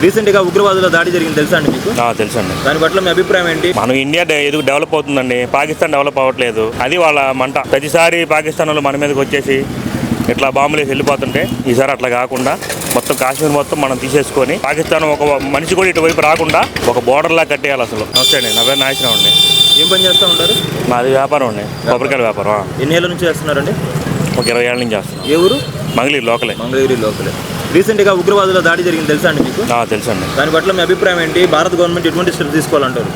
రీసెంట్గా ఉగ్రవాదుల దాడి జరిగింది తెలుసా అండి మీకు? తెలుసండి. దాని పట్ల మీ అభిప్రాయం ఏంటి? మనం ఇండియా ఎదుగు డెవలప్ అవుతుందండి, పాకిస్తాన్ డెవలప్ అవ్వట్లేదు. అది వాళ్ళ మంట. ప్రతిసారి పాకిస్తాన్ వాళ్ళు మన మీదకి వచ్చేసి ఇట్లా బాంబులు వెళ్ళిపోతుంటే ఈసారి అట్లా కాకుండా మొత్తం కాశ్మీర్ మొత్తం మనం తీసేసుకొని పాకిస్తాన్ ఒక మనిషి కూడా ఇటువైపు రాకుండా ఒక బోర్డర్లా కట్టేయాలి అసలు. నమస్తే అండి, నా పేరు నాయసరావు అండి. ఏం పని చేస్తూ ఉంటారు? మాది వ్యాపారం అండి, కొబ్బరికాయల వ్యాపారం. ఎన్ని ఏళ్ళ నుంచి చేస్తున్నారండి? ఒక 20 ఏళ్ళ నుంచి చేస్తున్నాం. ఏ ఊరు? మంగళగిరి లోకలే. మంగళగిరి లోకలే. రీసెంట్గా ఉగ్రవాదుల దాడి జరిగింది తెలుసా అండి మీకు? తెలుసండి. దాని పట్ల మీ అభిప్రాయం ఏంటి? భారత గవర్నమెంట్ ఎటువంటి స్టెప్ తీసుకోవాలంటారు?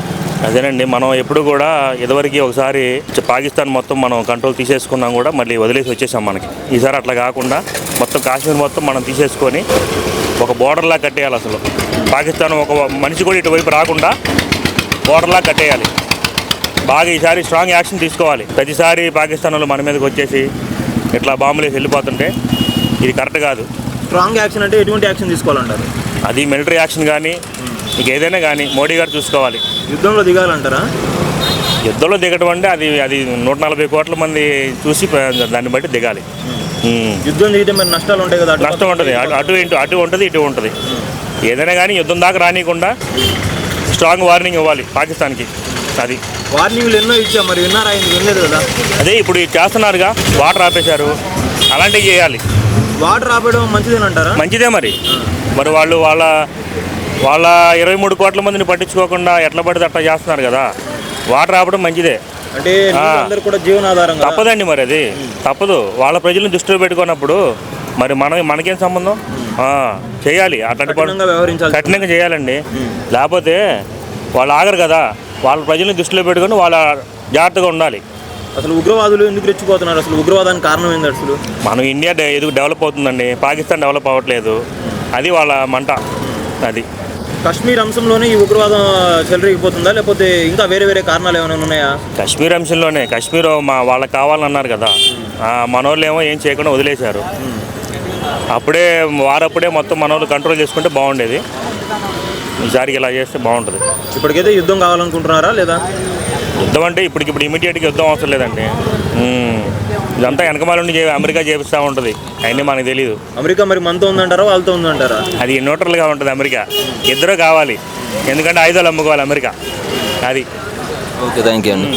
అదేనండి, మనం ఎప్పుడు కూడా ఇదివరకు ఒకసారి పాకిస్తాన్ మొత్తం మనం కంట్రోల్ తీసేసుకున్నాం కూడా మళ్ళీ వదిలేసి వచ్చేసాం మనకి. ఈసారి అట్లా కాకుండా మొత్తం కాశ్మీర్ మొత్తం మనం తీసేసుకొని ఒక బోర్డర్లా కట్టేయాలి అసలు. పాకిస్తాన్ ఒక మనిషి కూడా ఇటువైపు రాకుండా బోర్డర్లా కట్టేయాలి. బాగా ఈసారి స్ట్రాంగ్ యాక్షన్ తీసుకోవాలి. ప్రతిసారి పాకిస్తాన్ వాళ్ళు మన మీదకి వచ్చేసి ఇట్లా బాంబులు వెళ్ళిపోతుంటే ఇది కరెక్ట్ కాదు. స్ట్రాంగ్ యాక్షన్ అంటే ఎటువంటి యాక్షన్ తీసుకోవాలంటారు? అది మిలిటరీ యాక్షన్ కానీ ఇక ఏదైనా కానీ మోడీ గారు చూసుకోవాలి. యుద్ధంలో దిగాలంటారా? యుద్ధంలో దిగడం అంటే అది 140 కోట్ల మంది చూసి దాన్ని బట్టి దిగాలి. యుద్ధం దిగితే మరి నష్టాలు ఉంటాయి కదా? నష్టం ఉంటుంది, అటు ఉంటుంది ఇటు ఉంటుంది. ఏదైనా కానీ యుద్ధం దాకా రానియకుండా స్ట్రాంగ్ వార్నింగ్ ఇవ్వాలి పాకిస్తాన్కి. అది వార్నింగ్లు ఎన్నో ఇచ్చా, మరి విన్నారా? వినలేదు కదా. అదే ఇప్పుడు చేస్తున్నారుగా, వాటర్ ఆపేశారు, అలాంటివి చేయాలి. వాటర్ ఆపేయడం మంచిదేనంటారా? మంచిదే. మరి వాళ్ళు వాళ్ళ 23 కోట్ల మందిని పట్టించుకోకుండా ఎట్లా పడితే అట్లా చేస్తున్నారు కదా. వాటర్ ఆపడం మంచిదే. అంటే అందరూ కూడా జీవనాధారం తప్పదండి, మరి అది తప్పదు. వాళ్ళ ప్రజలను దృష్టిలో పెట్టుకున్నప్పుడు మరి మనకేం సంబంధం? చేయాలి, అట్లాంటి కఠినంగా చేయాలండి. లేకపోతే వాళ్ళు ఆగరు కదా. వాళ్ళ ప్రజలను దృష్టిలో పెట్టుకొని వాళ్ళ జాగ్రత్తగా ఉండాలి. అసలు ఉగ్రవాదులు ఎందుకు రెచ్చిపోతున్నారు? అసలు ఉగ్రవాదానికి కారణం ఏంటి? అసలు మనం ఇండియా ఎదుగు డెవలప్ అవుతుందండి, పాకిస్తాన్ డెవలప్ అవ్వట్లేదు. అది వాళ్ళ మంట. అది కాశ్మీర్ అంశంలోనే ఈ ఉగ్రవాదం చెలరేగిపోతుందా, లేకపోతే ఇంకా వేరే వేరే కారణాలు ఏమైనా ఉన్నాయా? కాశ్మీర్ అంశంలోనే. కాశ్మీర్ వాళ్ళకి కావాలన్నారు కదా, మనోళ్ళు ఏమో ఏం చేయకుండా వదిలేశారు. వారప్పుడే మొత్తం మనోళ్ళు కంట్రోల్ చేసుకుంటే బాగుండేది. ఈసారికి ఇలా చేస్తే బాగుంటుంది. ఇప్పటికైతే యుద్ధం కావాలనుకుంటున్నారా లేదా? యుద్ధం అంటే ఇప్పుడు ఇమీడియట్గా యుద్ధం అవసరం లేదండి. ఇదంతా వెనకమాల నుండి అమెరికా చేపిస్తూ ఉంటుంది, అవన్నీ మనకు తెలియదు. అమెరికా మరి మనతో ఉందంటారా వాళ్ళతో ఉందంటారా? అది న్యూట్రల్గా ఉంటుంది. అమెరికా ఇద్దరు కావాలి, ఎందుకంటే ఆయుధాలు అమ్ముకోవాలి అమెరికా. అది ఓకే, థ్యాంక్ యూ అండి.